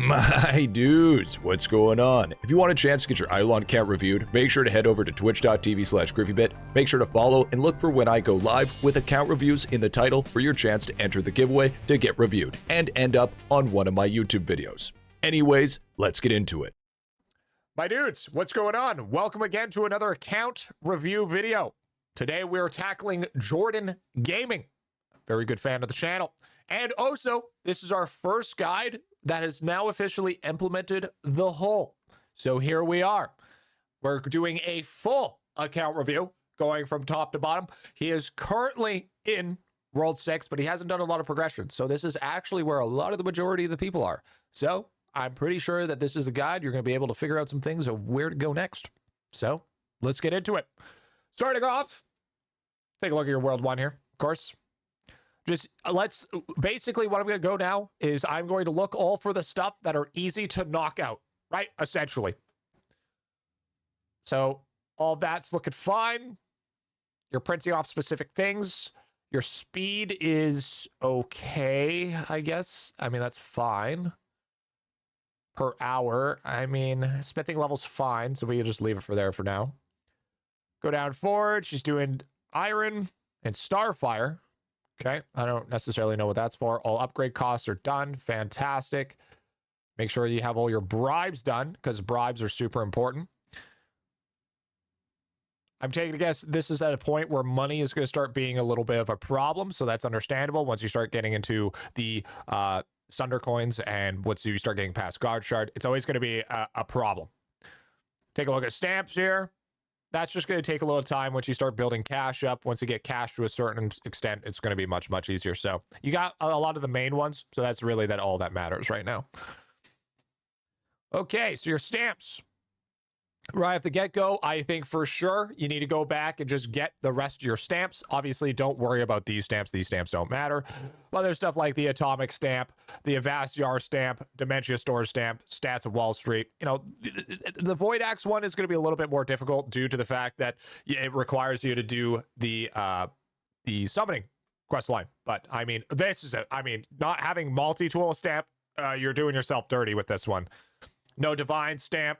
My dudes, what's going on? If you want a chance to get your IdleOn account reviewed, make sure to head over to twitch.tv/GriffyBit. Make sure to follow and look for when I go live with account reviews in the title for your chance to enter the giveaway to get reviewed and end up on one of my YouTube videos. Anyways, let's get into it. My dudes, what's going on? Welcome again to another account review video. Today we're tackling Jordan Gaming. Very good fan of the channel. And also, this is our first guide that has now officially implemented the hull. So here we are. We're doing a full account review, going from top to bottom. He is currently in World 6, but he hasn't done a lot of progression. So this is actually where a lot of the majority of the people are. So I'm pretty sure that this is a guide. You're going to be able to figure out some things of where to go next. So let's get into it. Starting off, take a look at your World 1 here, of course. Basically what I'm going to go now is I'm going to look all for the stuff that are easy to knock out, right? Essentially. So all that's looking fine. You're printing off specific things. Your speed is okay, I guess. I mean, that's fine. Per hour. I mean, smithing level's fine, so we can just leave it for there for now. Go down forward. She's doing iron and starfire. Okay, I don't necessarily know what that's for. All upgrade costs are done. Fantastic. Make sure you have all your bribes done, because bribes are super important. I'm taking a guess this is at a point where money is going to start being a little bit of a problem, so that's understandable once you start getting into the Sunder coins and once you start getting past Guard Shard. It's always going to be a problem. Take a look at stamps here. That's just going to take a little time once you start building cash up. Once you get cash to a certain extent, it's going to be much, much easier. So you got a lot of the main ones. So that's really all that matters right now. Okay, so your stamps. Right at the get-go, I think for sure you need to go back and just get the rest of your stamps. Obviously, don't worry about these stamps. These stamps don't matter. But there's stuff like the Atomic stamp, the Avasyar stamp, Dementia Store stamp, Stats of Wall Street. You know, the Void Axe one is going to be a little bit more difficult due to the fact that it requires you to do the summoning quest line. But, I mean, not having multi-tool stamp, you're doing yourself dirty with this one. No Divine stamp.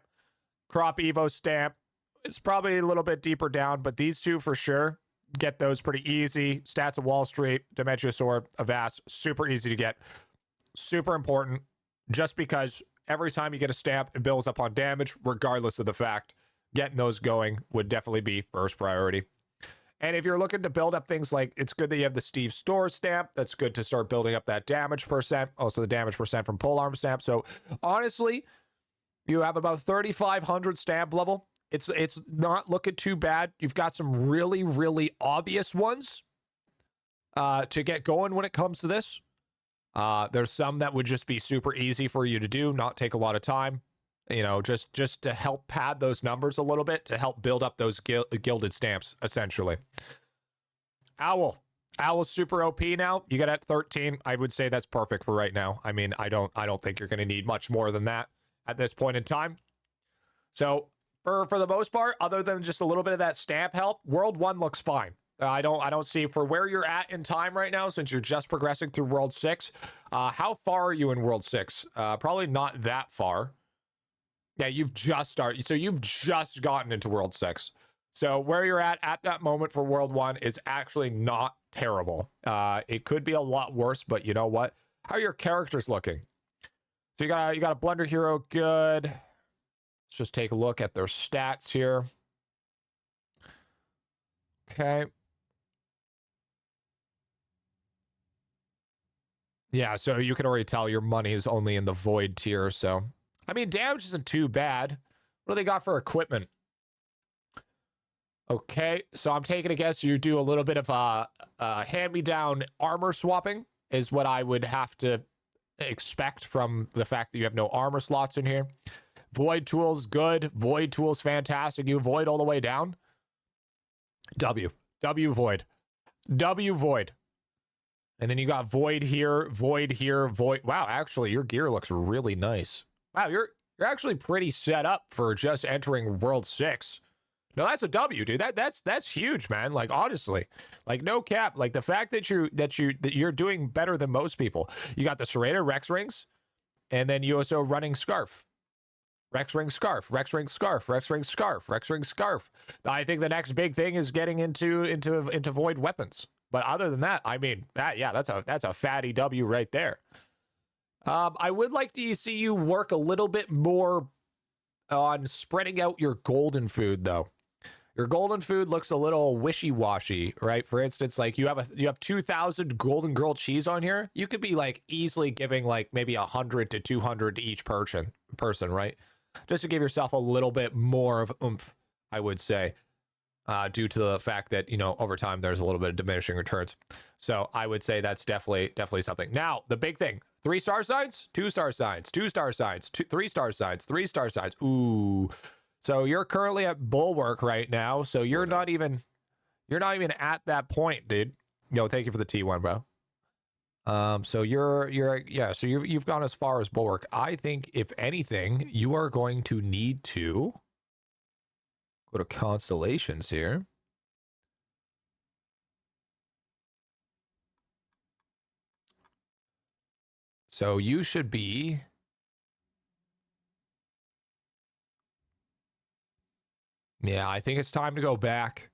Crop Evo stamp. It's probably a little bit deeper down, but these two for sure, get those pretty easy. Stats of Wall Street, Dementia Sword, Avast, super easy to get. Super important, just because every time you get a stamp, it builds up on damage, regardless of the fact. Getting those going would definitely be first priority. And if you're looking to build up things like, it's good that you have the Steve Store stamp. That's good to start building up that damage percent. Also the damage percent from Polearm stamp. So honestly, you have about 3,500 stamp level. It's not looking too bad. You've got some really, really obvious ones to get going when it comes to this. There's some that would just be super easy for you to do, not take a lot of time. You know, just to help pad those numbers a little bit, to help build up those gilded stamps, essentially. Owl. Owl's super OP now. You get at 13. I would say that's perfect for right now. I mean, I don't think you're going to need much more than that at this point in time. So for the most part, other than just a little bit of that stamp help, World 1 looks fine. I don't see, for where you're at in time right now, since you're just progressing through World 6, how far are you in World 6? Probably not that far. Yeah, you've just started. So you've just gotten into World 6. So where you're at that moment for World 1 is actually not terrible. It could be a lot worse, but you know what? How are your characters looking? So you got a Blunder Hero, good. Let's just take a look at their stats here. Okay. Yeah, so you can already tell your money is only in the Void tier, so. I mean, damage isn't too bad. What do they got for equipment? Okay, so I'm taking a guess you do a little bit of hand-me-down armor swapping is what I would have to expect from the fact that you have no armor slots in here. Void tools, good. Void tools, fantastic. You void all the way down. W void. W void. And then you got void here, void here, void. Wow, actually, your gear looks really nice. Wow, you're actually pretty set up for just entering World 6. No, that's a W, dude. That's huge, man. Like, honestly, like, no cap. Like, the fact that you're doing better than most people. You got the serrated Rex rings. And then you also running Scarf. Rex Ring Scarf, Rex Ring Scarf, Rex Ring Scarf, Rex Ring Scarf. I think the next big thing is getting into void weapons. But other than that, I mean, that's a fatty W right there. I would like to see you work a little bit more on spreading out your golden food, though. Your golden food looks a little wishy-washy, right? For instance, like you have 2,000 golden grilled cheese on here. You could be like easily giving like maybe 100 to 200 to each person, right? Just to give yourself a little bit more of oomph, I would say, due to the fact that, over time there's a little bit of diminishing returns. So I would say that's definitely something. Now, the big thing, 3-star signs, 2-star signs, 2-star signs, 3-star signs, 3-star signs. Ooh. So you're currently at Bulwark right now. So you're not even at that point, dude. Thank you for the T1, bro. So you've gone as far as Bulwark. I think if anything, you are going to need to go to Constellations here. So you should be I think it's time to go back.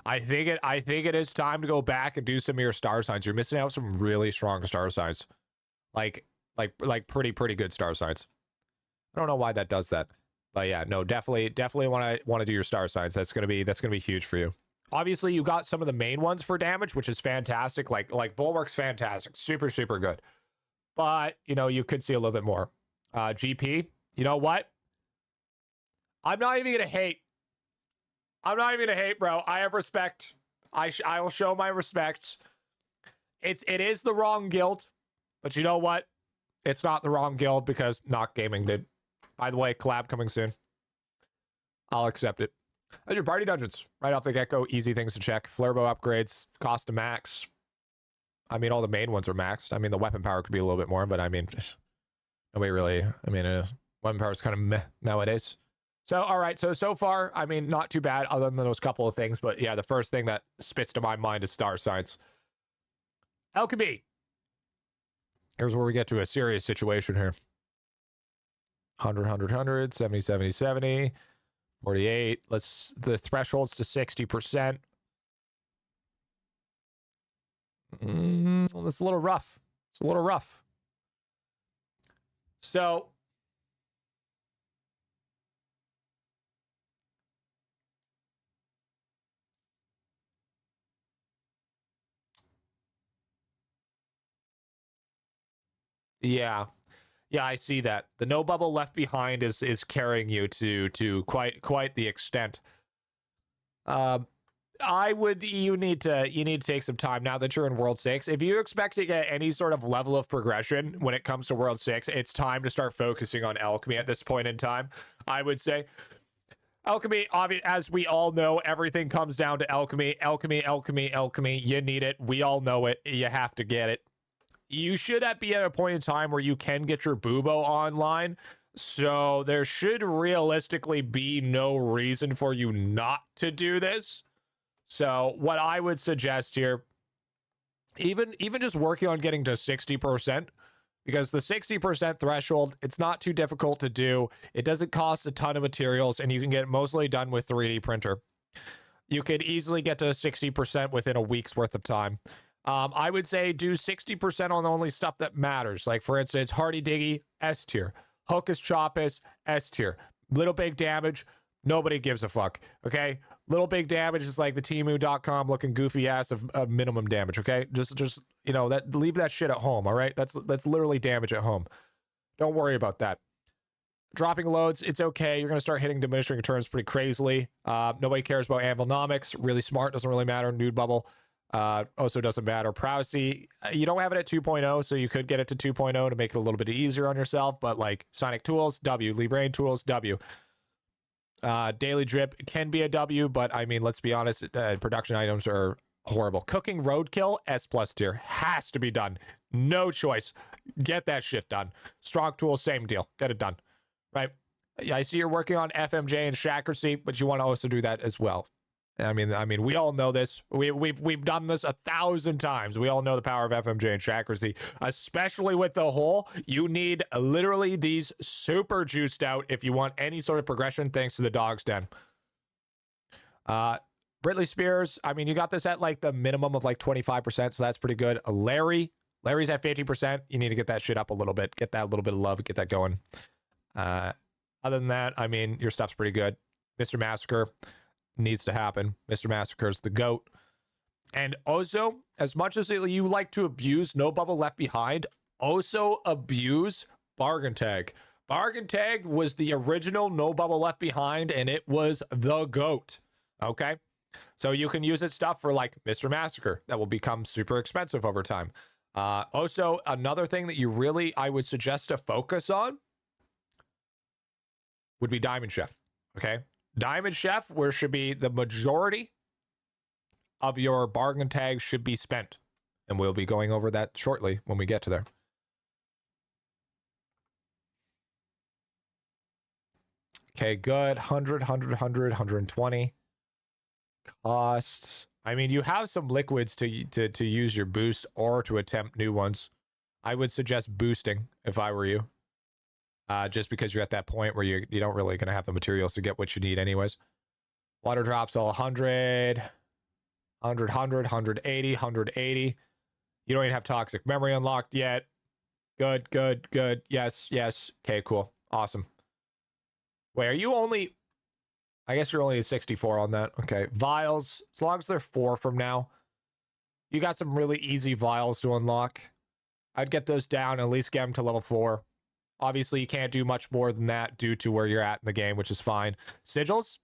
I think it is time to go back and do some of your star signs. You're missing out some really strong star signs. Like pretty good star signs. I don't know why that does that. But yeah, no, definitely want to do your star signs. That's gonna be huge for you. Obviously, you got some of the main ones for damage, which is fantastic. Like Bulwark's fantastic, super good. But you could see a little bit more. GP, you know what? I'm not even gonna hate. Bro. I have respect. I will show my respects. It is the wrong guild, but you know what? It's not the wrong guild because Knock Gaming did. By the way, collab coming soon. I'll accept it. Those are party dungeons. Right off the get-go, easy things to check. Flurbo upgrades, cost to max. I mean, all the main ones are maxed. I mean, the weapon power could be a little bit more, but I mean, nobody really... weapon power is kind of meh nowadays. So, all right. So far, I mean, not too bad other than those couple of things. But yeah, the first thing that spits to my mind is star signs. Alchemy. Here's where we get to a serious situation here. 100, 70, 70, 70, 48. The threshold's to 60%. It's a little rough. So... Yeah, I see that. The no bubble left behind is carrying you to quite the extent. You need to take some time now that you're in World 6. If you expect to get any sort of level of progression when it comes to World 6, it's time to start focusing on Alchemy at this point in time, I would say. Alchemy, as we all know, everything comes down to Alchemy. Alchemy. You need it. We all know it. You have to get it. You should be at a point in time where you can get your Bubo online. So there should realistically be no reason for you not to do this. So what I would suggest here, even just working on getting to 60%, because the 60% threshold, it's not too difficult to do. It doesn't cost a ton of materials, and you can get it mostly done with 3D printer. You could easily get to 60% within a week's worth of time. I would say do 60% on the only stuff that matters. Like, for instance, Hardy Diggy, S tier. Hocus Chopus, S tier. Little Big Damage, nobody gives a fuck, okay? Little Big Damage is like the Temu.com looking goofy ass of minimum damage, okay? Just leave that shit at home, all right? That's literally damage at home. Don't worry about that. Dropping loads, it's okay. You're going to start hitting diminishing returns pretty crazily. Nobody cares about Anvilnomics. Really smart, doesn't really matter. Nude Bubble. Also doesn't matter. Prowsy, you don't have it at 2.0, so you could get it to 2.0 to make it a little bit easier on yourself, but like Sonic Tools, W. Librain Tools, W. Daily Drip can be a W, but I mean, let's be honest, production items are horrible. Cooking Roadkill, S+ tier. Has to be done. No choice. Get that shit done. Strong Tools, same deal. Get it done. Right? Yeah, I see you're working on FMJ and Shacklersy, but you want to also do that as well. I mean, we all know this. We've done this 1,000 times. We all know the power of FMJ and accuracy, especially with the hole. You need literally these super juiced out if you want any sort of progression, thanks to the Dog's Den. Britley Spears, I mean, you got this at like the minimum of like 25%, so that's pretty good. Larry's at 50%. You need to get that shit up a little bit. Get that little bit of love. Get that going. Other than that, I mean, your stuff's pretty good. Mr. Massacre needs to happen. Mr. Massacre's the GOAT. And also, as much as you like to abuse No Bubble Left Behind, also abuse Bargain Tag. Bargain Tag was the original No Bubble Left Behind, and it was the GOAT. Okay? So you can use its stuff for like Mr. Massacre. That will become super expensive over time. Also, another thing that I would suggest to focus on would be Diamond Chef. Okay? Diamond Chef, where should be the majority of your bargain tags should be spent. And we'll be going over that shortly when we get to there. Okay, good. 100, 120. Costs. I mean, you have some liquids to use your boost or to attempt new ones. I would suggest boosting if I were you. Just because you're at that point where you don't really going to have the materials to get what you need anyways. Water drops all 100, 180, 180. You don't even have toxic memory unlocked yet. Good. Yes. Okay, cool. Awesome. Wait, are you only... I guess you're only at 64 on that. Okay. Vials, as long as they're 4 from now, you got some really easy vials to unlock. I'd get those down and at least get them to level 4. Obviously, you can't do much more than that due to where you're at in the game, which is fine. Sigils?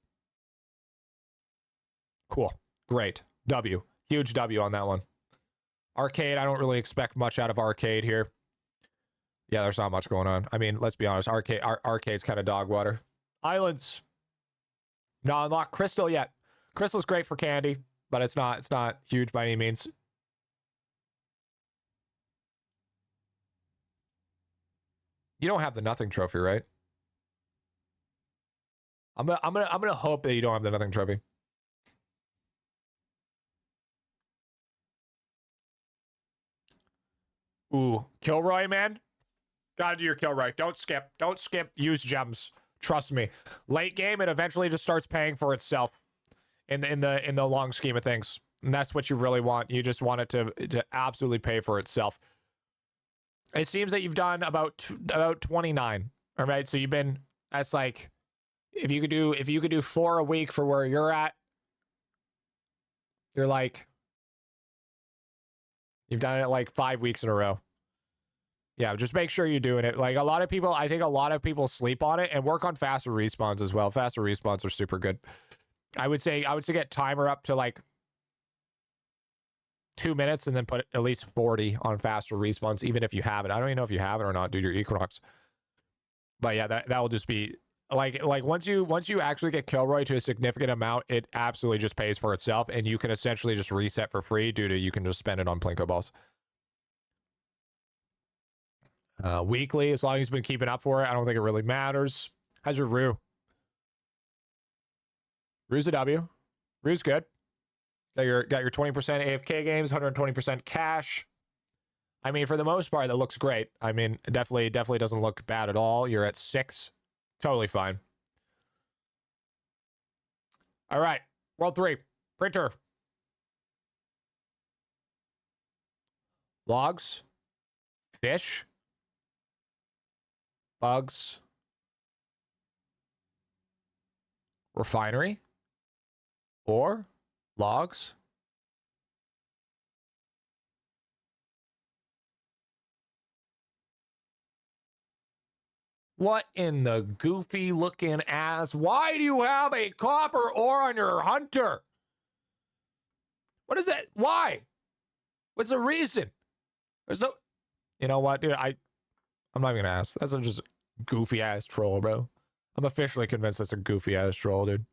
Cool. Great. W. Huge W on that one. Arcade, I don't really expect much out of Arcade here. Yeah, there's not much going on. I mean, let's be honest. Arcade's kind of dog water. Islands. Not unlocked Crystal yet. Crystal's great for candy, but it's not huge by any means. You don't have the nothing trophy, right? I'm gonna hope that you don't have the nothing trophy. Ooh, Kilroy, man. Gotta do your Kilroy. Don't skip. Don't skip. Use gems. Trust me. Late game, it eventually just starts paying for itself in the long scheme of things. And that's what you really want. You just want it to absolutely pay for itself. It seems that you've done about 29. All right, so you've been, that's like, if you could do 4 a week for where you're at, you're like, you've done it like 5 weeks in a row. Yeah, just make sure you're doing it. Like I think a lot of people sleep on it, and work on faster respawns as well. Faster respawns are super good. I would say get timer up to like 2 minutes and then put at least 40 on faster respawns, even if you have it. I don't even know if you have it or not, dude, your Equinox. But yeah, that will just be like once you actually get Kilroy to a significant amount, it absolutely just pays for itself, and you can essentially just reset for free due to you can just spend it on Plinko balls. Weekly, as long as you've been keeping up for it, I don't think it really matters. How's your Rue? Rue's a W. Rue's good. Got your 20% AFK games, 120% cash. I mean, for the most part, that looks great. I mean, definitely doesn't look bad at all. You're at 6. Totally fine. All right. World 3. Printer. Logs. Fish. Bugs. Refinery. Or logs. What in the goofy looking ass? Why do you have a copper ore on your hunter? What is that? Why? What's the reason? There's no... You know what, dude? I'm not even gonna ask. That's just a goofy ass troll, bro. I'm officially convinced that's a goofy ass troll, dude.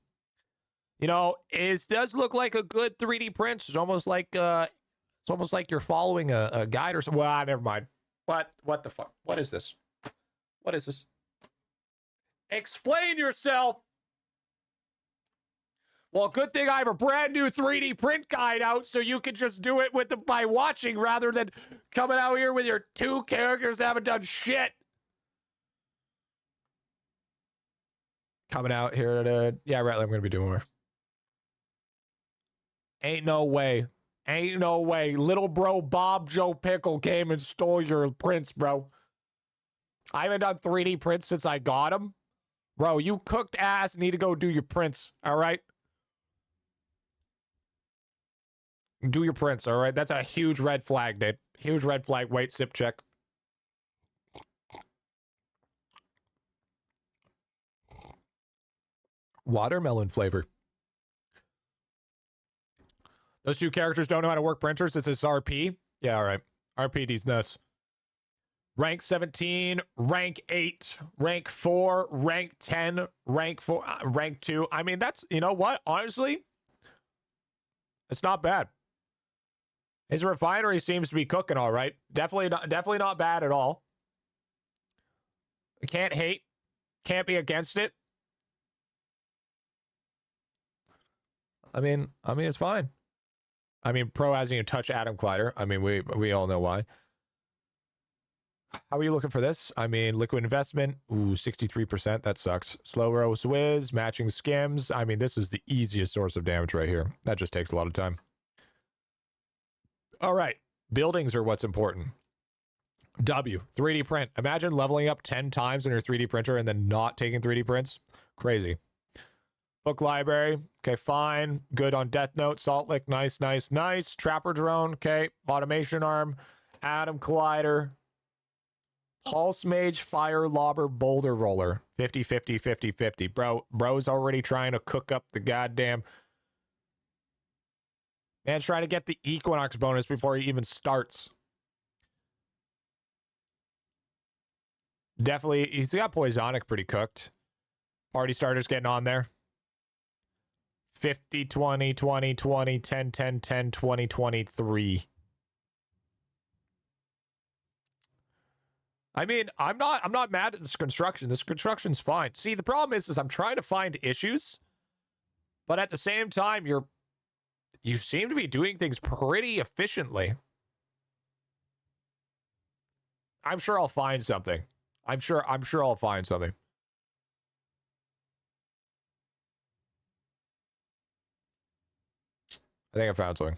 You know, it does look like a good 3D print. It's almost like you're following a guide or something. Well, never mind. What the fuck? What is this? What is this? Explain yourself. Well, good thing I have a brand new 3D print guide out so you can just do it with by watching rather than coming out here with your 2 characters that haven't done shit. Coming out here to... Yeah, right, I'm going to be doing more. Ain't no way. Ain't no way. Little bro Bob Joe Pickle came and stole your prints, bro. I haven't done 3D prints since I got them. Bro, you cooked ass need to go do your prints, all right? Do your prints, all right? That's a huge red flag, dude. Huge red flag. Wait, sip check. Watermelon flavor. Those 2 characters don't know how to work printers. This is RP. Yeah, all right. RPD's nuts. Rank 17, rank 8, rank 4, rank 10, rank 4, rank 2. I mean, that's, you know what? Honestly, it's not bad. His refinery seems to be cooking all right. Definitely not bad at all. Can't hate. Can't be against it. I mean, it's fine. I mean, Pro hasn't even touched Atom Collider. I mean, we all know why. How are you looking for this? I mean, liquid investment. Ooh, 63%. That sucks. Slow Rose Whiz, matching skims. I mean, this is the easiest source of damage right here. That just takes a lot of time. All right. Buildings are what's important. W, 3D print. Imagine leveling up 10 times on your 3D printer and then not taking 3D prints. Crazy. Book library. Okay, fine. Good on Death Note. Salt Lick. Nice, nice, nice. Trapper drone. Okay. Automation arm. Atom Collider. Pulse Mage, Fire Lobber, Boulder Roller. 50, 50, 50, 50. Bro's already trying to cook up the goddamn... Man's trying to get the Equinox bonus before he even starts. Definitely, he's got Poisonic pretty cooked. Party starters getting on there. 50, 20, 20, 20, 10, 10, 10, 20, 23. I mean, I'm not mad at this construction. This construction's fine. See, the problem is I'm trying to find issues, but at the same time, you seem to be doing things pretty efficiently. I'm sure I'll find something. I'm sure I'll find something. I think I found something.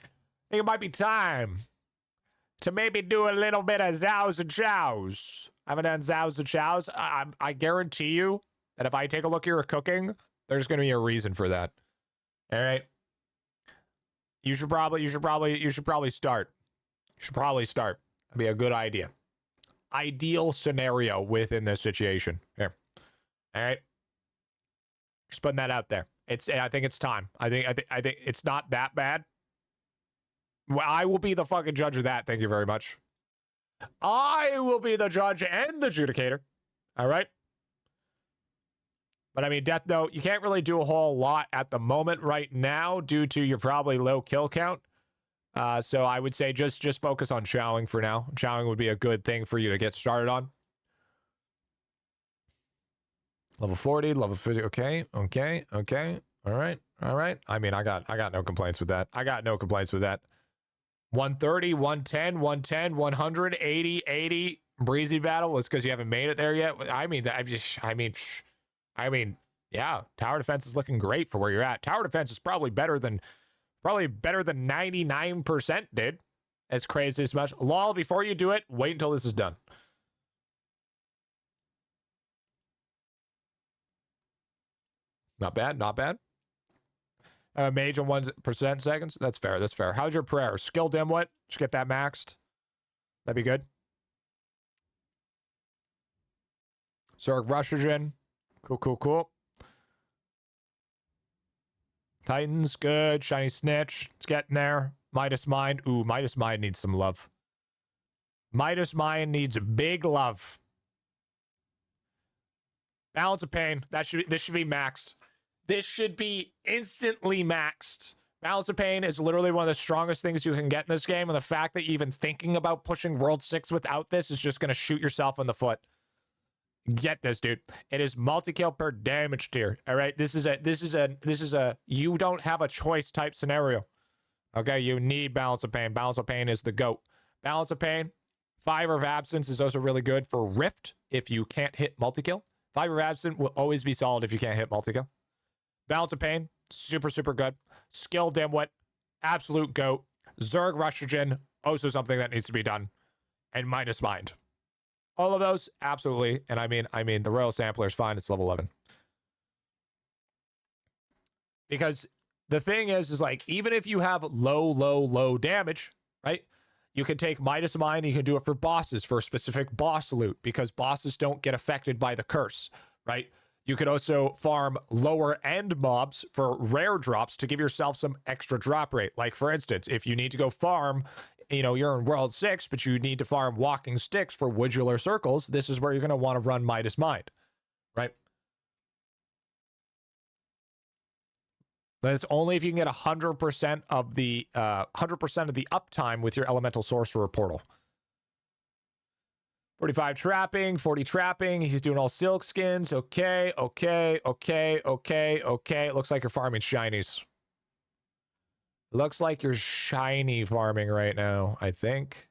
I think it might be time to maybe do a little bit of Zows and Chows. I haven't done Zows and Chows. I guarantee you that if I take a look here at cooking, there's going to be a reason for that. All right. You should probably start. You should probably start. That'd be a good idea. Ideal scenario within this situation. Here. All right. Just putting that out there. I think it's time. I think it's not that bad. Well, I will be the fucking judge of that. Thank you very much. I will be the judge and the adjudicator. All right. But I mean, Death Note, you can't really do a whole lot at the moment right now due to your probably low kill count. So I would say just focus on chowing for now. Chowing would be a good thing for you to get started on. Level 40, level 50. Okay. All right. I mean, I got no complaints with that. 130, 110, 110, 100, 80, 80. Breezy battle was because you haven't made it there yet. I mean, yeah, tower defense is looking great for where you're at. Tower defense is probably better than 99%, dude. As crazy as much. Lol, before you do it, wait until this is done. Not bad. Mage on 1% seconds. That's fair. How's your prayer? Skill dimwit. Just get that maxed. That'd be good. Zerg Rushogen. Cool. Titans, good. Shiny Snitch. It's getting there. Midas Mind. Ooh, Midas Mind needs some love. Midas Mind needs big love. Balance of Pain. This should be maxed. This should be instantly maxed. Balance of Pain is literally one of the strongest things you can get in this game, and the fact that you're even thinking about pushing World 6 without this is just going to shoot yourself in the foot. Get this, dude. It is multi-kill per damage tier. All right, this is a you don't have a choice type scenario. Okay, you need Balance of Pain. Balance of Pain is the GOAT. Balance of Pain, Fiber of Absence is also really good for Rift if you can't hit multi-kill. Fiber of Absence will always be solid if you can't hit multi-kill. Balance of Pain, super, super good. Skill Dimwit, absolute GOAT. Zerg Rustrogen, also something that needs to be done. And Minus Mind. All of those, absolutely. And I mean, the Royal Sampler is fine. It's level 11. Because the thing is like, even if you have low damage, right? You can take Midas Mind, and you can do it for bosses, for specific boss loot, because bosses don't get affected by the curse, right? You could also farm lower end mobs for rare drops to give yourself some extra drop rate. Like, for instance, if you need to go farm, you know, you're in World 6, but you need to farm walking sticks for woodula circles, this is where you're going to want to run Midas Mind, right? But it's only if you can get 100% of the 100% of the uptime with your Elemental Sorcerer portal. 45 trapping, 40 trapping. He's doing all silk skins. Okay. It looks like you're farming shinies. Looks like you're shiny farming right now, I think.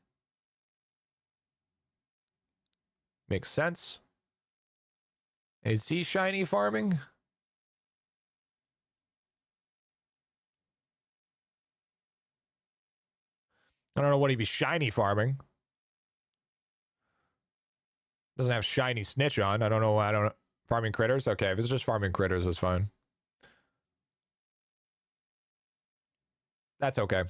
Makes sense. Is he shiny farming? I don't know what he'd be shiny farming. Doesn't have shiny snitch on. I don't know. Farming critters? Okay, if it's just farming critters, that's fine. That's okay.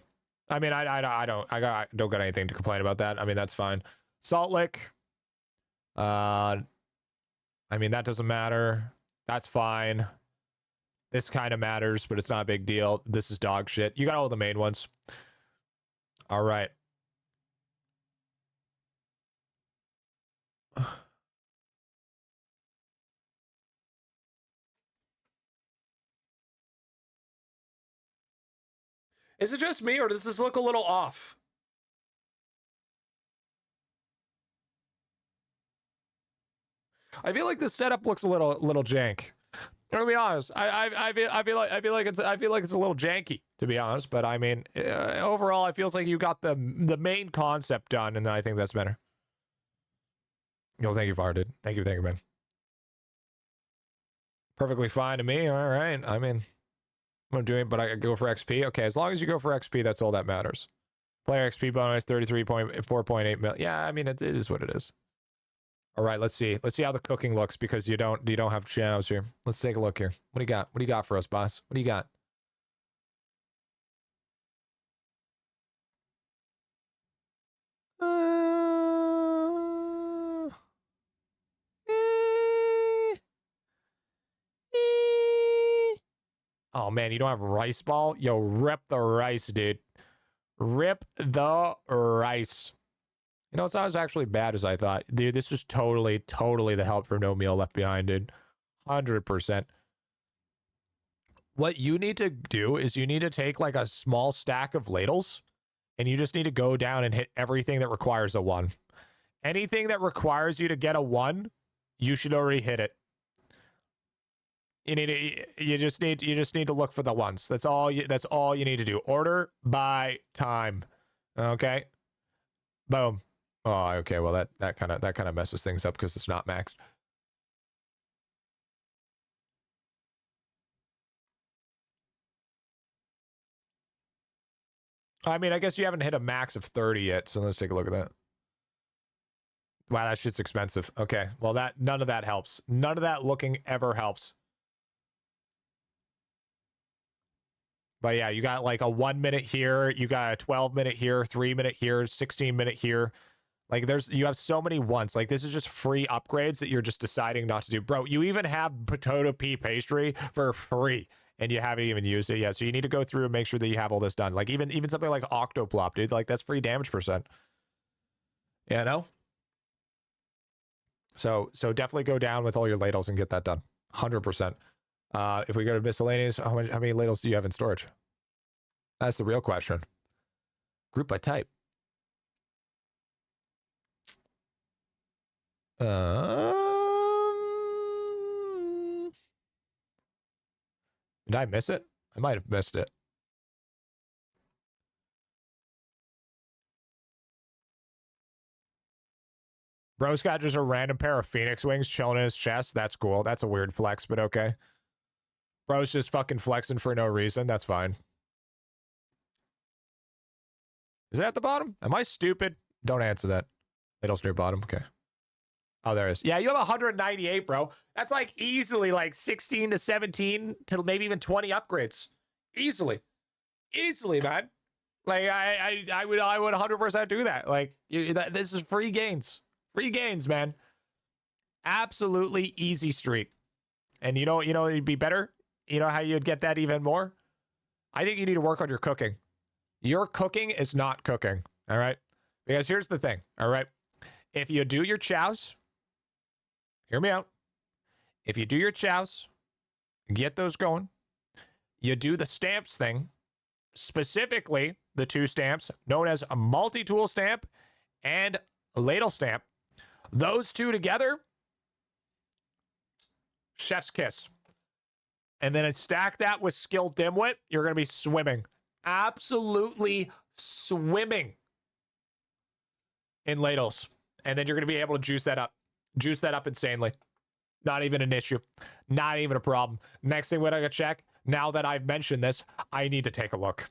I mean, I don't got anything to complain about that. I mean, that's fine. Salt Lick. I mean, that doesn't matter. That's fine. This kind of matters, but it's not a big deal. This is dog shit. You got all the main ones. All right. Is it just me, or does this look a little off? I feel like the setup looks a little jank. I'm gonna be honest. I feel like it's a little janky, to be honest. But I mean, overall, it feels like you got the main concept done, and I think that's better. Yo, thank you, Far, dude. Thank you, man. Perfectly fine to me. All right. I mean, I'm doing it, but I go for XP. Okay, as long as you go for XP, that's all that matters. Player XP bonus 33.4.8 mil. Yeah, I mean, it is what it is. All right, let's see. Let's see how the cooking looks, because you don't have channels here. Let's take a look here. What do you got? What do you got for us, boss? What do you got? Oh man, you don't have rice ball? Yo, rip the rice, dude. Rip the rice. You know, it's not as actually bad as I thought. Dude, this is totally the help for No Meal Left Behind, dude. 100%. What you need to do is you need to take like a small stack of ladles, and you just need to go down and hit everything that requires a 1. Anything that requires you to get a 1, you should already hit it. You just need to look for the ones. That's all you need to do. Order by time. Okay? Boom. Oh, okay. Well, that kind of messes things up because it's not maxed. I mean, I guess you haven't hit a max of 30 yet, so let's take a look at that. Wow, that shit's expensive. Okay. Well, none of that helps. None of that looking ever helps. But yeah, you got like a 1 minute here, you got a 12 minute here, 3 minute here, 16 minute here. Like you have so many ones. Like this is just free upgrades that you're just deciding not to do. Bro, you even have potato pea pastry for free and you haven't even used it yet. So you need to go through and make sure that you have all this done. Like even something like Octoplop, dude, like that's free damage %. Yeah, no? So definitely go down with all your ladles and get that done. 100%. If we go to miscellaneous, how many ladles do you have in storage? That's the real question. Group by type. Did I miss it? I might have missed it. Bro's got just a random pair of Phoenix wings chilling in his chest. That's cool. That's a weird flex, but okay. Bro's just fucking flexing for no reason. That's fine. Is it at the bottom? Am I stupid? Don't answer that. Ladle's near bottom. Okay. Oh, there it is. Yeah, you have 198, bro. That's like easily like 16 to 17 to maybe even 20 upgrades. Easily. Easily, man. Like, I would 100% do that. Like, this is free gains. Free gains, man. Absolutely easy streak. And you know, it'd be better. You know how you'd get that even more? I think you need to work on your cooking. Your cooking is not cooking, all right? Because here's the thing, all right? If you do your chows, hear me out. If you do your chows, get those going. You do the stamps thing, specifically the 2 stamps known as a multi-tool stamp and a ladle stamp. Those 2 together, chef's kiss. And then stack that with skill dimwit, you're going to be swimming. Absolutely swimming in ladles. And then you're going to be able to juice that up. Juice that up insanely. Not even an issue. Not even a problem. Next thing we're going to check, now that I've mentioned this, I need to take a look.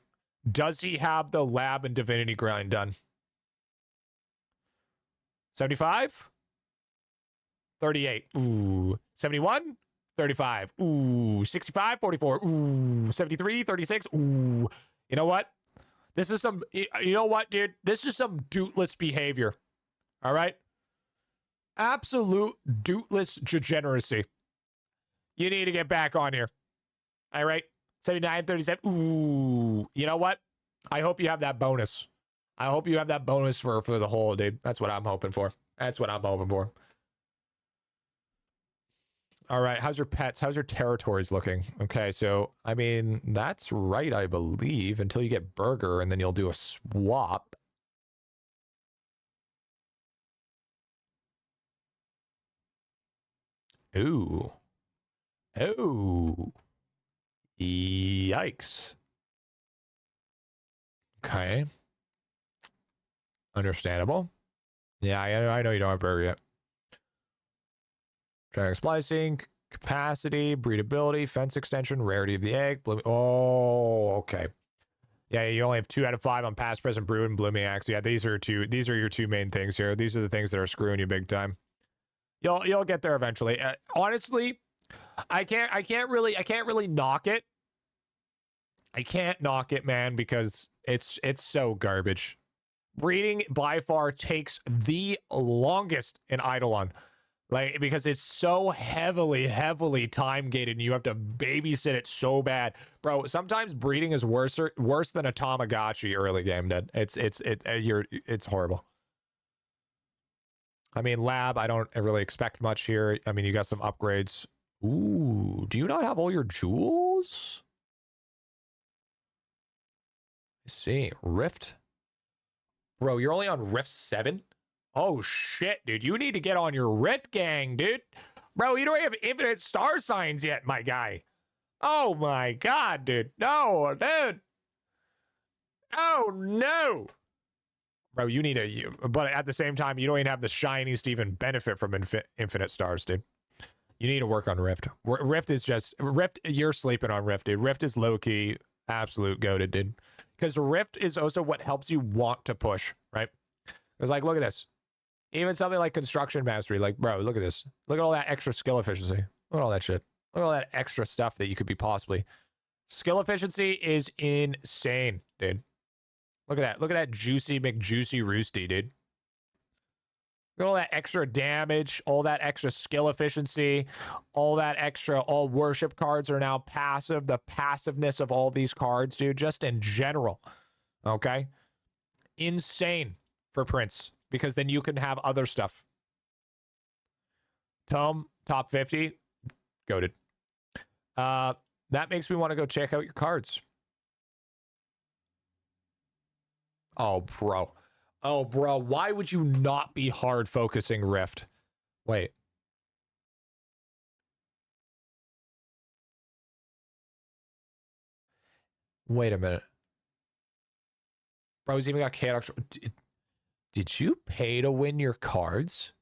Does he have the lab and divinity grind done? 75? 38. Ooh. 71? 35. Ooh. 65? 44. Ooh. 73? 36. Ooh. You know what? This is some, you know what, dude? This is some dootless behavior. All right? Absolute dootless degeneracy. You need to get back on here. All right? 79, 37. Ooh. You know what? I hope you have that bonus. I hope you have that bonus for the whole, dude. That's what I'm hoping for. That's what I'm hoping for. All right. How's your pets? How's your territories looking? Okay. So, I mean, that's right, I believe, until you get Burger, and then you'll do a swap. Ooh. Oh. Yikes. Okay. Understandable. Yeah, I know you don't have Burger yet. Drag splicing, capacity, breedability, fence extension, rarity of the egg, blooming. Oh, okay. Yeah, you only have 2 out of 5 on past, present, brood, and blooming axe. Yeah, these are your 2 main things here. These are the things that are screwing you big time. You'll get there eventually. Honestly, I can't really knock it. I can't knock it, man, because it's so garbage. Breeding by far takes the longest in IdleOn. Like, because it's so heavily time gated, and you have to babysit it so bad, bro. Sometimes breeding is worse than a Tamagotchi early game. Dude. It's horrible. I mean, lab, I don't really expect much here. I mean, you got some upgrades. Ooh, do you not have all your jewels? Let's see, Rift, bro. You're only on Rift 7. Oh, shit, dude. You need to get on your Rift gang, dude. Bro, you don't have infinite star signs yet, my guy. Oh, my God, dude. No, dude. Oh, no. Bro, you need but at the same time, you don't even have the shinies to even benefit from infinite stars, dude. You need to work on Rift. Rift is just, you're sleeping on Rift, dude. Rift is low-key, absolute goated, dude. Because Rift is also what helps you want to push, right? Because, like, look at this. Even something like construction mastery, like, bro, look at this. Look at all that extra skill efficiency. Look at all that shit. Look at all that extra stuff that you could be possibly. Skill efficiency is insane, dude. Look at that. Look at that juicy McJuicy Roosty, dude. Look at all that extra damage, all that extra skill efficiency, all that extra, all worship cards are now passive. The passiveness of all these cards, dude, just in general. Okay? Insane for Prince. Because then you can have other stuff. Tome, top 50. Goated. That makes me want to go check out your cards. Oh, bro. Oh, bro. Why would you not be hard focusing Rift? Wait. Wait a minute. Bro's even got chaos. Did you pay to win your cards?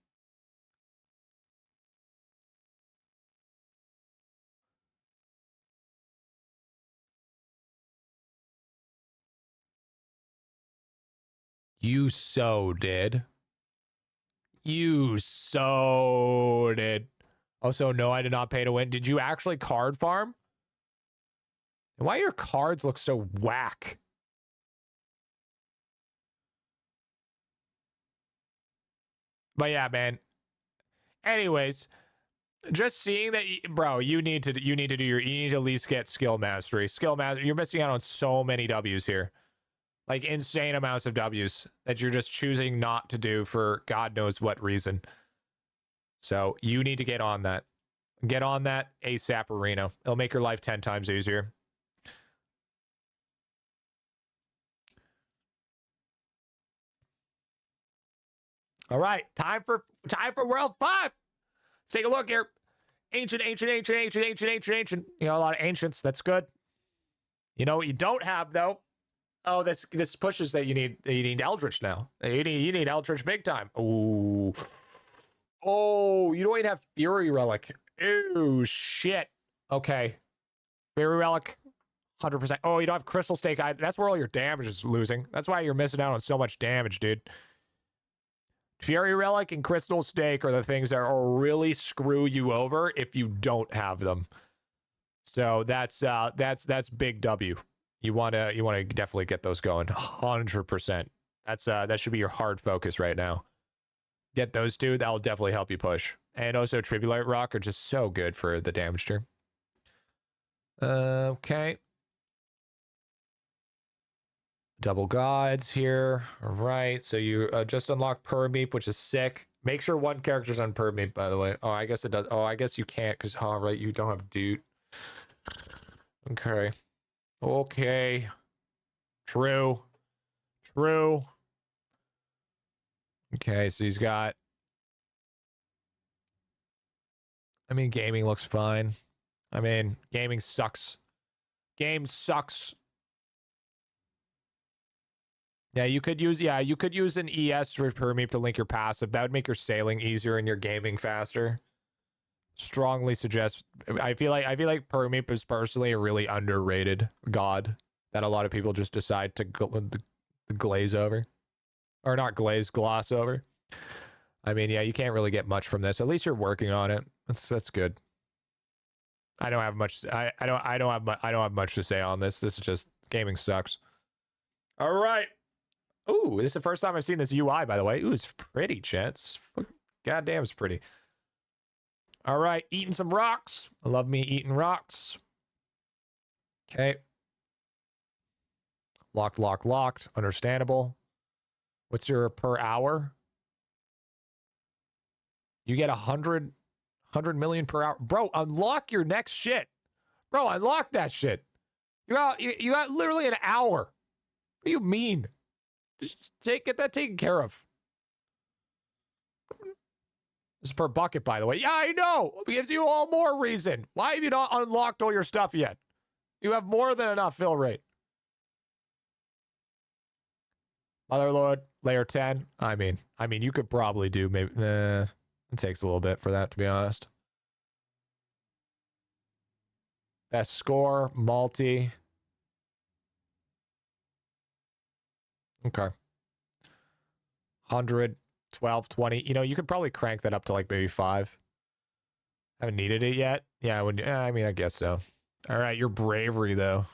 You so did. You so did. Also, no, I did not pay to win. Did you actually card farm? And why your cards look so whack? But yeah, man. Anyways, just seeing that, bro, you need to at least get skill mastery. You're missing out on so many W's here. Like insane amounts of W's that you're just choosing not to do for God knows what reason. So you need to get on that. Get on that ASAP, Arena. It'll make your life 10 times easier. All right, time for World 5. Let's take a look here. Ancient. You know, a lot of ancients. That's good. You know what you don't have though? Oh, this pushes that you need Eldritch now. You need Eldritch big time. Ooh. Oh, you don't even have Fury Relic. Ew, shit. Okay. Fury Relic, 100%. Oh, you don't have Crystal Stake. That's where all your damage is losing. That's why you're missing out on so much damage, dude. Fury Relic and Crystal Stake are the things that will really screw you over if you don't have them. So that's big W. You want to definitely get those going. 100%. That should be your hard focus right now. Get those two. That'll definitely help you push. And also Tribulite Rock are just so good for the damage tier. Okay. Double Gods here. All right. So you just unlock Permeep, which is sick. Make sure one character's on Permeep, by the way. Oh, I guess it does. Oh, I guess you can't because, oh, right, you don't have Dude. Okay. Okay. True. Okay, so he's got... I mean, gaming looks fine. I mean, gaming sucks. Game sucks. Yeah, you could use an ES for Permeep to link your passive. That would make your sailing easier and your gaming faster. Strongly suggest. I feel like Permeep is personally a really underrated god that a lot of people just decide to glaze over, or not glaze, gloss over. I mean, yeah, you can't really get much from this. At least you're working on it. That's good. I don't have much. I don't have much to say on this. This is just gaming sucks. All right. Ooh, this is the first time I've seen this UI, by the way. Ooh, it's pretty, chat. Goddamn, it's pretty. All right, eating some rocks. I love me eating rocks. Okay. Locked. Understandable. What's your per hour? You get 100 million per hour. Bro, unlock your next shit. Bro, unlock that shit. You got literally an hour. What do you mean? Just get that taken care of. This is per bucket, by the way. Yeah, I know. It gives you all more reason. Why have you not unlocked all your stuff yet? You have more than enough fill rate. Motherlord, layer 10. I mean, you could probably do maybe. It takes a little bit for that, to be honest. Best score, multi. Okay. 100, 12, 20. You know, you could probably crank that up to like maybe 5. Haven't needed it yet. Yeah, I mean, I guess so. All right, your bravery though.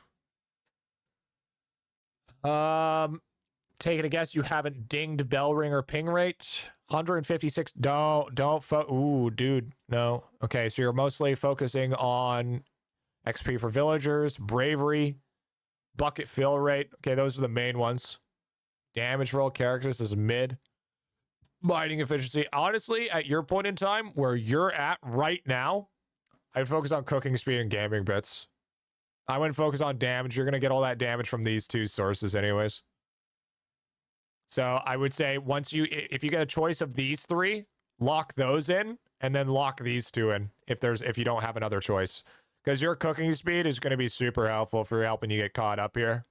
Taking a guess, you haven't dinged bell ring or ping rate. 156. Ooh, dude, no. Okay, so you're mostly focusing on XP for villagers, bravery, bucket fill rate. Okay, those are the main ones. Damage for all characters is mid. Mining efficiency. Honestly, at your point in time, where you're at right now, I'd focus on cooking speed and gaming bits. I wouldn't focus on damage. You're going to get all that damage from these two sources anyways. So I would say if you get a choice of these three, lock those in and then lock these two in if you don't have another choice. Because your cooking speed is going to be super helpful for helping you get caught up here.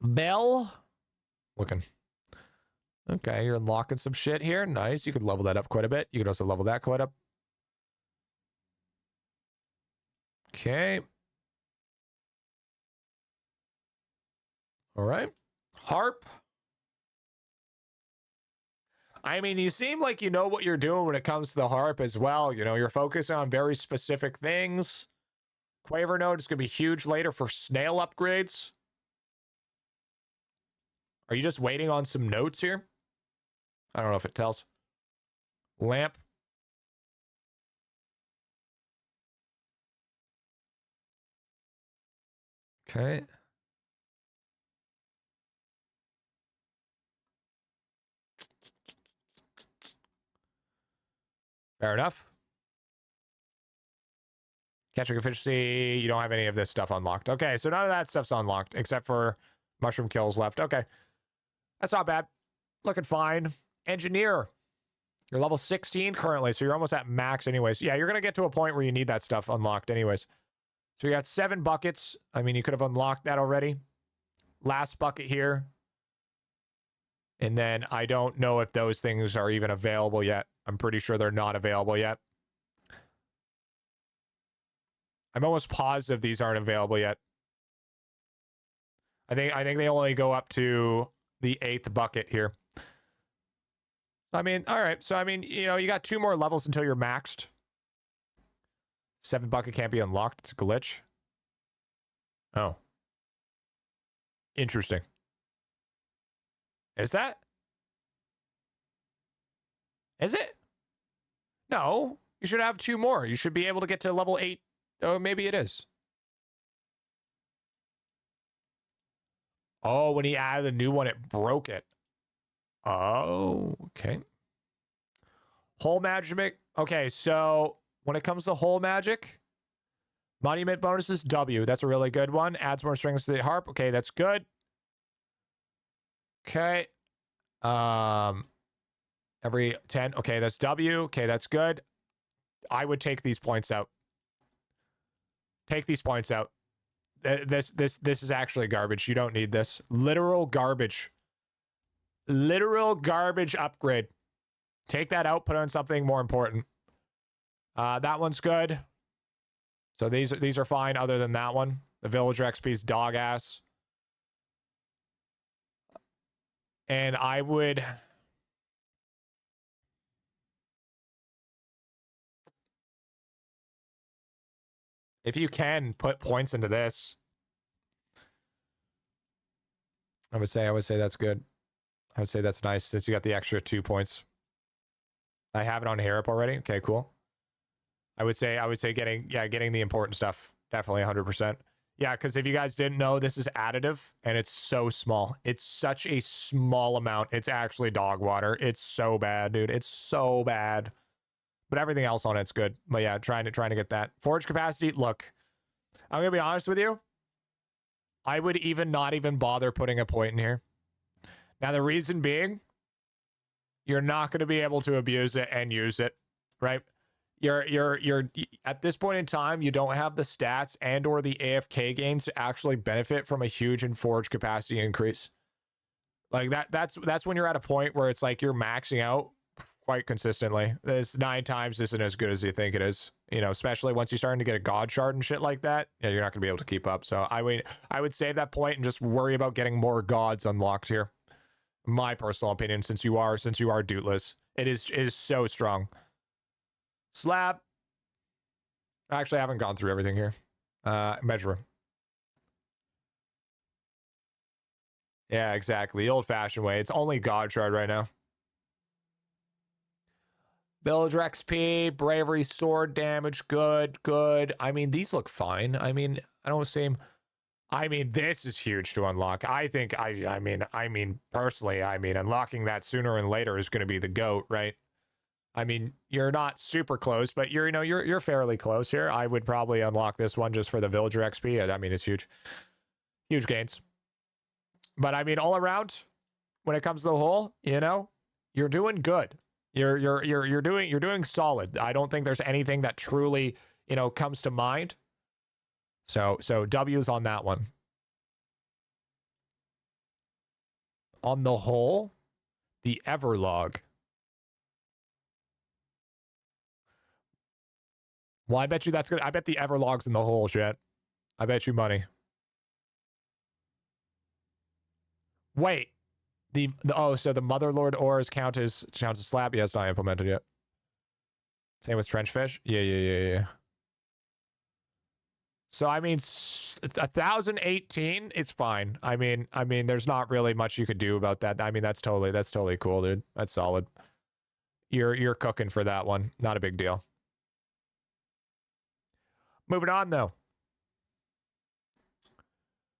Bell. Looking. Okay, you're unlocking some shit here. Nice. You could level that up quite a bit. You could also level that quite up. Okay. All right. Harp. I mean, you seem like you know what you're doing when it comes to the harp as well. You know, you're focusing on very specific things. Quaver node is going to be huge later for snail upgrades. Are you just waiting on some notes here? I don't know if it tells. Lamp. Okay. Fair enough. Catching efficiency. You don't have any of this stuff unlocked. Okay, so none of that stuff's unlocked except for mushroom kills left. Okay. That's not bad. Looking fine. Engineer. You're level 16 currently, so you're almost at max anyways. Yeah, you're going to get to a point where you need that stuff unlocked anyways. So you got 7 buckets. I mean, you could have unlocked that already. Last bucket here. And then I don't know if those things are even available yet. I'm pretty sure they're not available yet. I'm almost positive these aren't available yet. I think they only go up to the 8th bucket here. I mean, all right. So, I mean, you know, you got 2 more levels until you're maxed. 7 bucket can't be unlocked. It's a glitch. Oh. Interesting. Is that? Is it? No. You should have 2 more. You should be able to get to level 8. Oh, maybe it is. Oh, when he added the new one, it broke it. Oh, okay. Hole magic. Okay, so when it comes to hole magic, monument bonuses, W. That's a really good one. Adds more strings to the harp. Okay, that's good. Okay. Every 10. Okay, that's W. Okay, that's good. I would take these points out. Take these points out. This is actually garbage. You don't need this. Literal garbage. Literal garbage upgrade. Take that out, put on something more important. That one's good. So these are fine other than that one. The villager XP's dog ass. And I would... If you can, put points into this. I would say that's good. I would say that's nice since you got the extra 2 points. I have it on harp already. Okay, cool. I would say getting the important stuff. Definitely 100%. Yeah, because if you guys didn't know, this is additive and it's so small. It's such a small amount. It's actually dog water. It's so bad, dude. It's so bad. But everything else on it's good. But yeah, trying to get that. Forge capacity, look. I'm gonna be honest with you. I would not even bother putting a point in here. Now the reason being, you're not going to be able to abuse it and use it, right? You're at this point in time, you don't have the stats and or the AFK gains to actually benefit from a huge forge capacity increase. Like that's when you're at a point where it's like you're maxing out quite consistently. This 9 times isn't as good as you think it is. You know, especially once you're starting to get a god shard and shit like that, yeah, you're not going to be able to keep up. So I would save that point and just worry about getting more gods unlocked here. My personal opinion, since you are dootless, it is so strong. Slab. Actually, I haven't gone through everything here. Measure. Yeah, exactly. The old-fashioned way. It's only god shard right now. Villager XP, bravery, sword damage, good. I mean, these look fine. I mean, I don't seem... I mean, this is huge to unlock. I think, I mean, personally, I mean, unlocking that sooner and later is going to be the GOAT, right? I mean, you're not super close, but you're fairly close here. I would probably unlock this one just for the villager XP. I mean, it's huge, huge gains. But I mean, all around, when it comes to the whole, you're doing good. You're doing solid. I don't think there's anything that truly, comes to mind. So W's on that one. On the whole, the Everlog. Well, I bet you that's good. I bet the Everlog's in the hole, shit. I bet you money. Wait. So the Motherlord ores count as slab? Yeah, it's not implemented yet. Same with Trenchfish? Yeah. So I mean 1018, it's fine. I mean there's not really much you could do about that. I mean that's totally cool, dude. That's solid. You're cooking for that one. Not a big deal. Moving on though.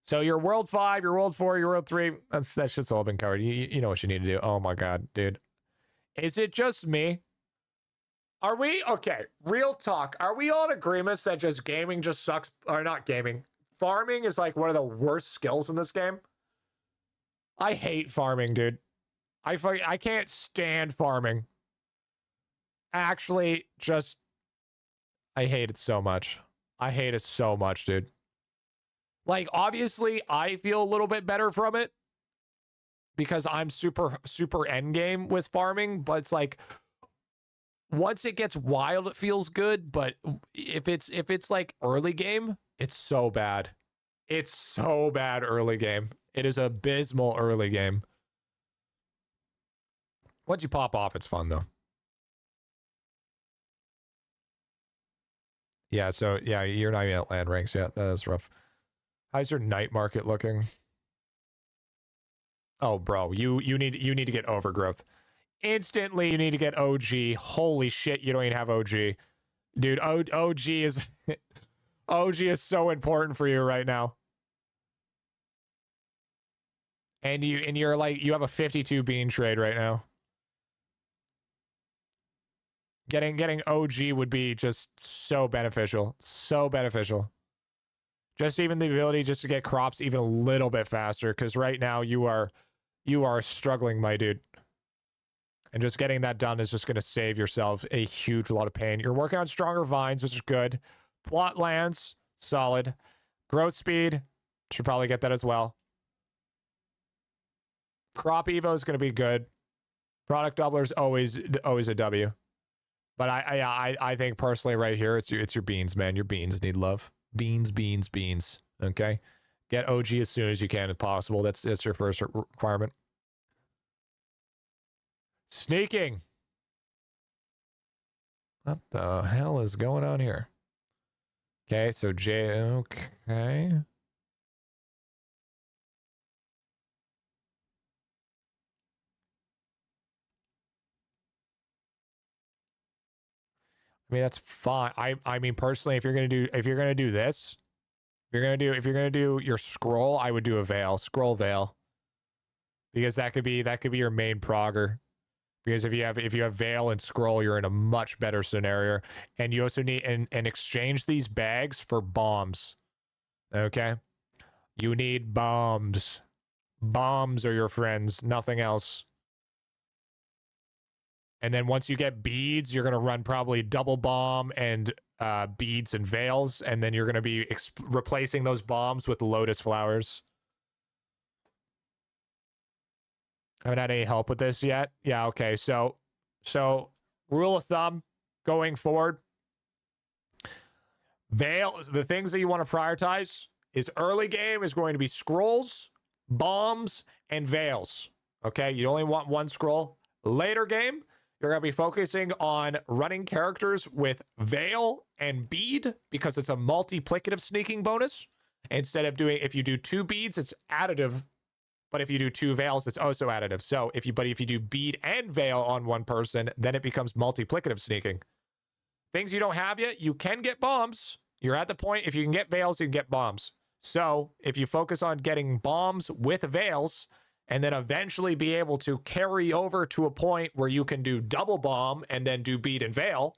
So your World 5, your World 4, your World 3, that shit's all been covered. You know what you need to do. Oh my god, dude. Is it just me? Are we okay? Real talk. Are we all in agreement that just gaming just sucks? Or not gaming. Farming is like one of the worst skills in this game. I hate farming, dude. I can't stand farming. Actually, I hate it so much. I hate it so much, dude. Like, obviously, I feel a little bit better from it because I'm super endgame with farming, but it's like once it gets wild, it feels good. But if it's like early game, it's so bad. It's so bad early game. It is abysmal early game. Once you pop off, it's fun though. Yeah, so yeah, you're not even at land ranks yet. That is rough. How's your night market looking? Oh, bro, you need to get overgrowth. Instantly, you need to get OG. Holy shit, you don't even have OG. Dude, OG is OG is so important for you right now. And you're like, you have a 52 bean trade right now. Getting OG would be just so beneficial. So beneficial. Just even the ability just to get crops even a little bit faster, because right now you are struggling, my dude. And just getting that done is just going to save yourself a huge lot of pain. You're working on stronger vines, which is good. Plot lands, solid. Growth speed, should probably get that as well. Crop evo is going to be good. Product doubler is always a W. But I think personally right here, it's your beans, man. Your beans need love. Beans. Okay? Get OG as soon as you can if possible. That's your first requirement. Sneaking. What the hell is going on here? Okay, so okay. I mean, that's fine. I mean, personally, if you're gonna do this, if you're gonna do your scroll, I would do a veil, scroll veil, because that could be your main progger. Because if you have veil and scroll, you're in a much better scenario, and you also need and exchange these bags for bombs. Okay, you need bombs. Bombs are your friends, nothing else. And then once you get beads, you're going to run probably double bomb and beads and veils. And then you're going to be replacing those bombs with lotus flowers. I haven't had any help with this yet. Yeah, okay. So rule of thumb going forward. Veil, the things that you want to prioritize is early game is going to be scrolls, bombs, and veils. Okay, you only want one scroll. Later game, you're going to be focusing on running characters with Veil and Bead because it's a multiplicative sneaking bonus. Instead of if you do 2 beads, it's additive. But if you do 2 veils, it's also additive. So if you do Bead and Veil on one person, then it becomes multiplicative sneaking. Things you don't have yet, you can get bombs. You're at the point, if you can get veils, you can get bombs. So if you focus on getting bombs with Veils, and then eventually be able to carry over to a point where you can do double bomb and then do beat and veil,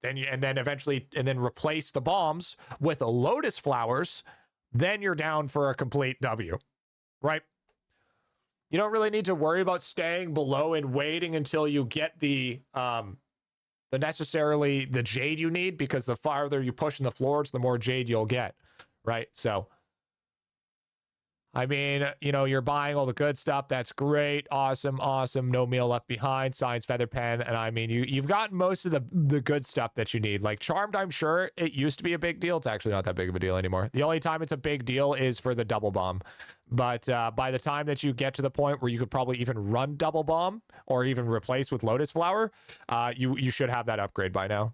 and then replace the bombs with the lotus flowers, then you're down for a complete W, right? You don't really need to worry about staying below and waiting until you get the necessarily the jade you need, because the farther you push in the floors, the more jade you'll get, right? So I mean, you know, you're buying all the good stuff. That's great. Awesome. No meal left behind. Science feather pen. And I mean, you've gotten most of the good stuff that you need. Like Charmed, I'm sure it used to be a big deal. It's actually not that big of a deal anymore. The only time it's a big deal is for the double bomb. But by the time that you get to the point where you could probably even run double bomb or even replace with lotus flower, you should have that upgrade by now.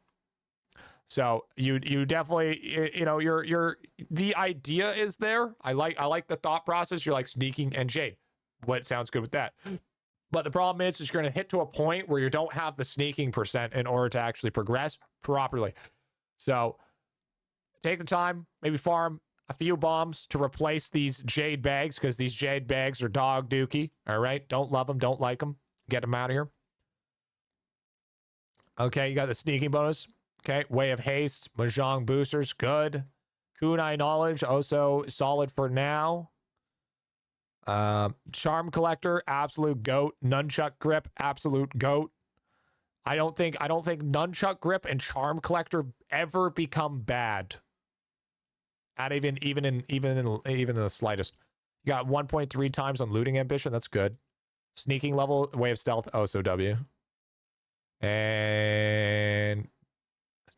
So you definitely, you know, the idea is there. I like the thought process. You're like sneaking and jade. What sounds good with that? But the problem is you're going to hit to a point where you don't have the sneaking percent in order to actually progress properly. So take the time, maybe farm a few bombs to replace these jade bags, because these jade bags are dog dookie. All right. Don't love them. Don't like them. Get them out of here. Okay. You got the sneaking bonus. Okay, Way of Haste, Mahjong boosters, good. Kunai Knowledge, also solid for now. Charm Collector, absolute goat. Nunchuck Grip, absolute goat. I don't think Nunchuck Grip and Charm Collector ever become bad. At even in the slightest. You got 1.3 times on looting ambition, that's good. Sneaking level, Way of Stealth, also W. And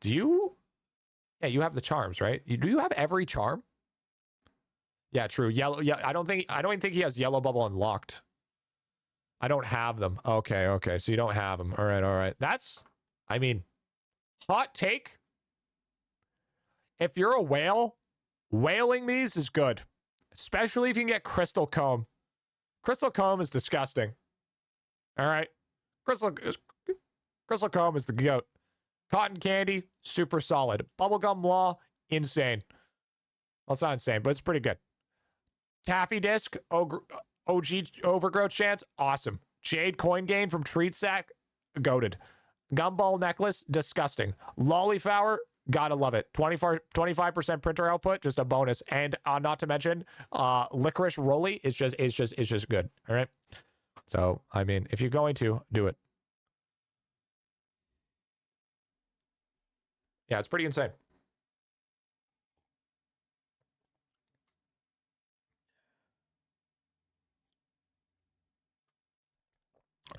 yeah, you have the charms, right? Do you have every charm? Yeah, true. Yellow. Yeah, I don't think he has yellow bubble unlocked. I don't have them. Okay. So you don't have them. All right. That's, I mean, hot take. If you're a whale, whaling these is good, especially if you can get Crystal Comb. Crystal Comb is disgusting. All right, Crystal Comb is the goat. Cotton Candy, super solid. Bubblegum Law, insane. Well, it's not insane, but it's pretty good. Taffy Disc, OG Overgrowth Chance, awesome. Jade Coin Gain from Treat Sack, goated. Gumball Necklace, disgusting. Lollyflower, gotta love it. 25% printer output, just a bonus. And not to mention, Licorice Rolly is just good. All right. So, I mean, if you're going to, do it. Yeah, it's pretty insane.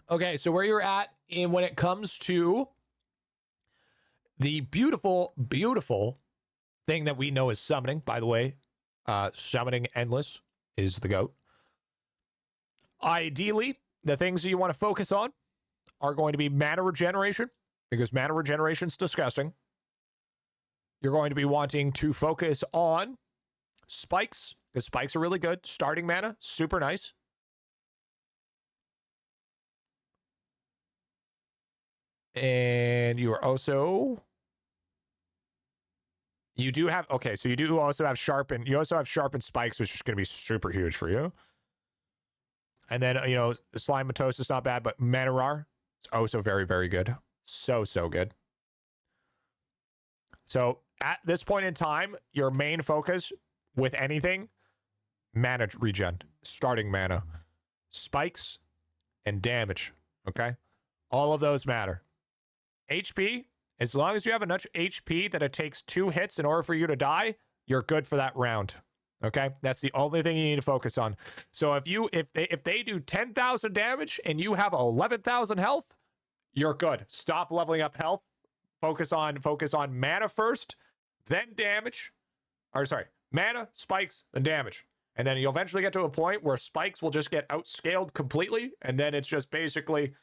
Okay, so where you're at when it comes to the beautiful, beautiful thing that we know is summoning, by the way, summoning endless is the GOAT. Ideally, the things that you want to focus on are going to be mana regeneration, because mana regeneration is disgusting. You're going to be wanting to focus on spikes, because spikes are really good. Starting mana, super nice. And you are also... You do have... Okay, so you do also have sharpened... You also have sharpened spikes, which is going to be super huge for you. And then, you know, Slime Matos is not bad, but Manarar is also very, very good. So good. So at this point in time, your main focus with anything, mana regen, starting mana, spikes, and damage. Okay? All of those matter. HP, as long as you have enough HP that it takes 2 hits in order for you to die, you're good for that round. Okay? That's the only thing you need to focus on. So if they do 10,000 damage and you have 11,000 health, you're good. Stop leveling up health. Focus on mana first, then damage. Or sorry, mana, spikes, then damage. And then you'll eventually get to a point where spikes will just get outscaled completely, and then it's just basically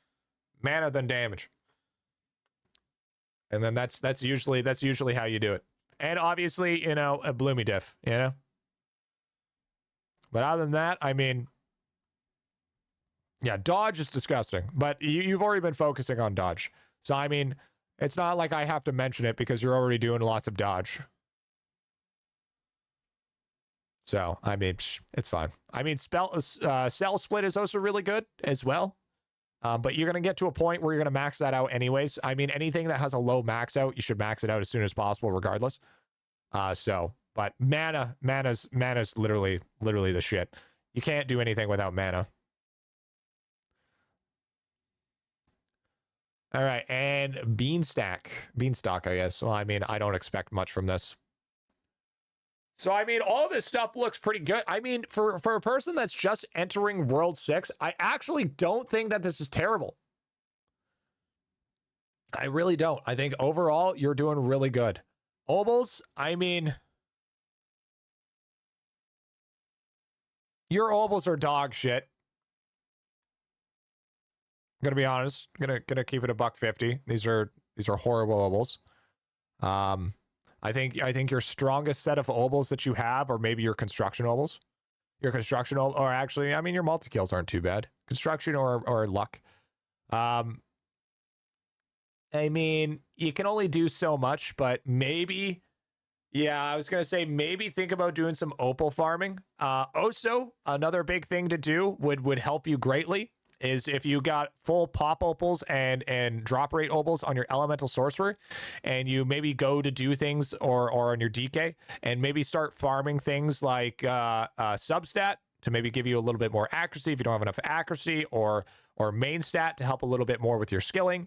mana then damage. And then that's usually how you do it. And obviously, you know, a bloomy diff, you know? But other than that, I mean, yeah, dodge is disgusting. But you've already been focusing on dodge. So, I mean, it's not like I have to mention it because you're already doing lots of dodge. So, I mean, it's fine. I mean, Cell Split is also really good as well. But you're going to get to a point where you're going to max that out anyways. I mean, anything that has a low max out, you should max it out as soon as possible regardless. But mana's literally the shit. You can't do anything without mana. All right, and Beanstalk, I guess. Well, I mean, I don't expect much from this. So, I mean, all this stuff looks pretty good. I mean, for a person that's just entering World 6, I actually don't think that this is terrible. I really don't. I think overall, you're doing really good. Obols, I mean, your Obols are dog shit. I'm gonna be honest. Gonna keep it $150. These are horrible Obols. I think your strongest set of Obols that you have, or maybe your construction Obols. Your construction or actually, I mean, your multi-kills aren't too bad. Construction or luck. I mean, you can only do so much, but maybe, yeah, I was gonna say maybe think about doing some opal farming. Also, another big thing to do would help you greatly is if you got full pop opals and drop rate opals on your elemental sorcerer, and you maybe go to do things or on your DK and maybe start farming things like substat to maybe give you a little bit more accuracy if you don't have enough accuracy, or main stat to help a little bit more with your skilling.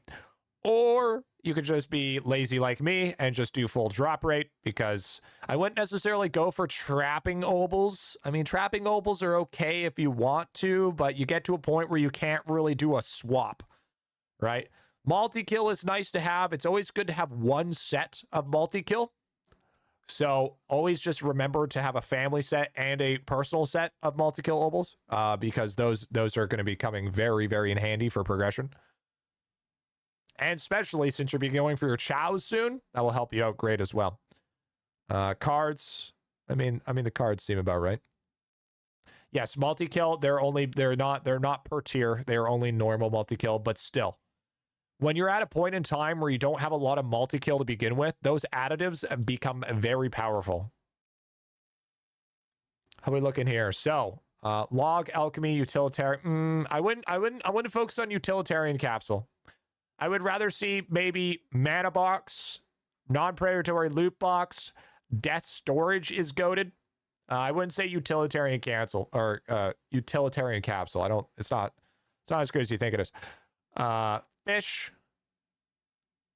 Or you could just be lazy like me and just do full drop rate, because I wouldn't necessarily go for trapping obols. I mean, trapping obols are okay if you want to, but you get to a point where you can't really do a swap, right? Multi-kill is nice to have. It's always good to have one set of multi-kill. So always just remember to have a family set and a personal set of multi-kill obols, because those are going to be coming very, very in handy for progression. And especially since you'll be going for your chows soon, that will help you out great as well. Cards, I mean the cards seem about right. Yes, multi-kill, they're not per tier. They are only normal multi-kill, but still. When you're at a point in time where you don't have a lot of multi-kill to begin with, those additives become very powerful. How are we looking here? So, log, alchemy, utilitarian. I wouldn't focus on utilitarian capsule. I would rather see maybe mana box, non-predatory loot box, death storage is goated. I wouldn't say utilitarian cancel or utilitarian capsule. It's not as good as you think it is. Fish.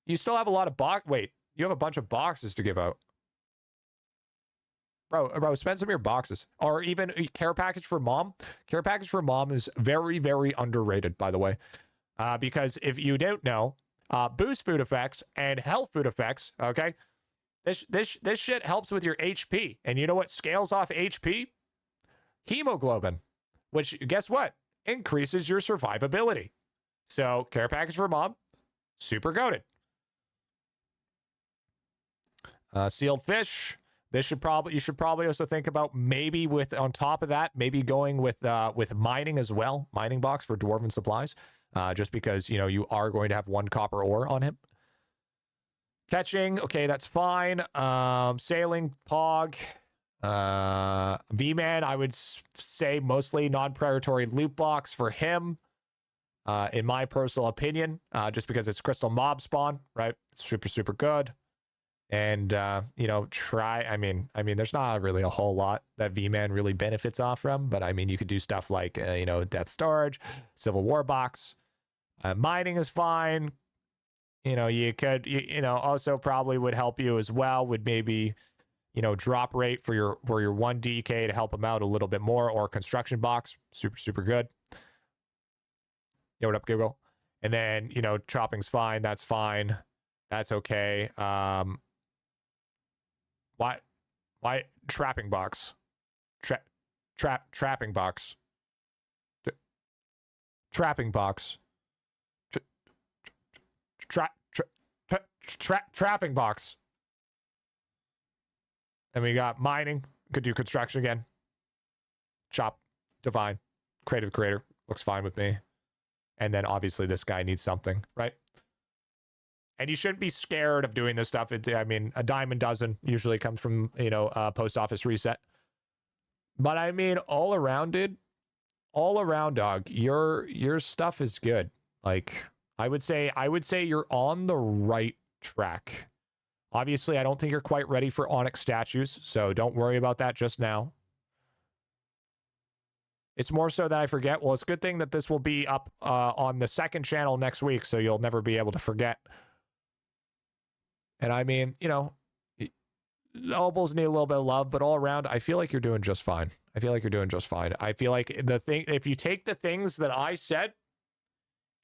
You still have a lot of wait, you have a bunch of boxes to give out. Bro, spend some of your boxes. Or even care package for mom. Care package for mom is very, very underrated, by the way. Because if you don't know, boost food effects and health food effects, okay? This shit helps with your HP. And you know what scales off HP? Hemoglobin, which, guess what? Increases your survivability. So, care package for mom, super goated. Sealed fish. You should probably also think about maybe on top of that, maybe going with mining as well. Mining box for dwarven supplies. Just because, you are going to have 1 copper ore on him. Catching, okay, that's fine. Sailing, Pog. V-Man, I would say mostly non-predatory loot box for him, in my personal opinion, just because it's crystal mob spawn, right? It's super, super good. And, I mean, there's not really a whole lot that V-Man really benefits off from, but I mean, you could do stuff like, death storage, Civil War box. Mining is fine. You could, also probably would help you as well, would maybe, drop rate for your 1 DK to help them out a little bit more, or construction box. Super, super good. Yo, what up, Google? And then, chopping's fine. That's fine. That's okay. Why trapping box? Trapping box. Trapping box. Trapping box. And we got mining. Could do construction again. Chop. Divine. Creative creator. Looks fine with me. And then obviously this guy needs something, right? And you shouldn't be scared of doing this stuff. I mean, a dime a dozen usually comes from, post office reset. But I mean, all around, dog, your stuff is good. Like, I would say you're on the right track. Obviously, I don't think you're quite ready for Onyx statues, so don't worry about that just now. It's more so that I forget. Well, it's a good thing that this will be up on the second channel next week, so you'll never be able to forget. And I mean, you know, the elbows need a little bit of love, but all around, I feel like you're doing just fine. I feel like if you take the things that I said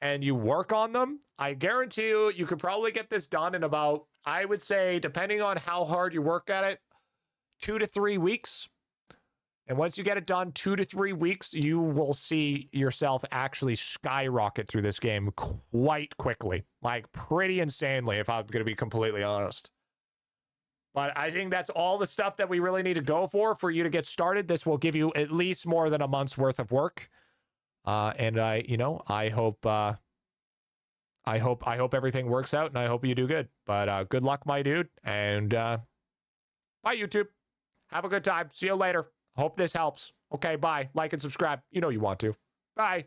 and you work on them, I guarantee you could probably get this done in about, I would say, depending on how hard you work at it, 2 to 3 weeks. And once you get it done, 2 to 3 weeks, you will see yourself actually skyrocket through this game quite quickly. Like, pretty insanely, if I'm going to be completely honest. But I think that's all the stuff that we really need to go for you to get started. This will give you at least more than a month's worth of work. And I hope everything works out, and I hope you do good. But good luck, my dude. And bye, YouTube. Have a good time. See you later. Hope this helps. Okay, bye. Like and subscribe. You know you want to. Bye.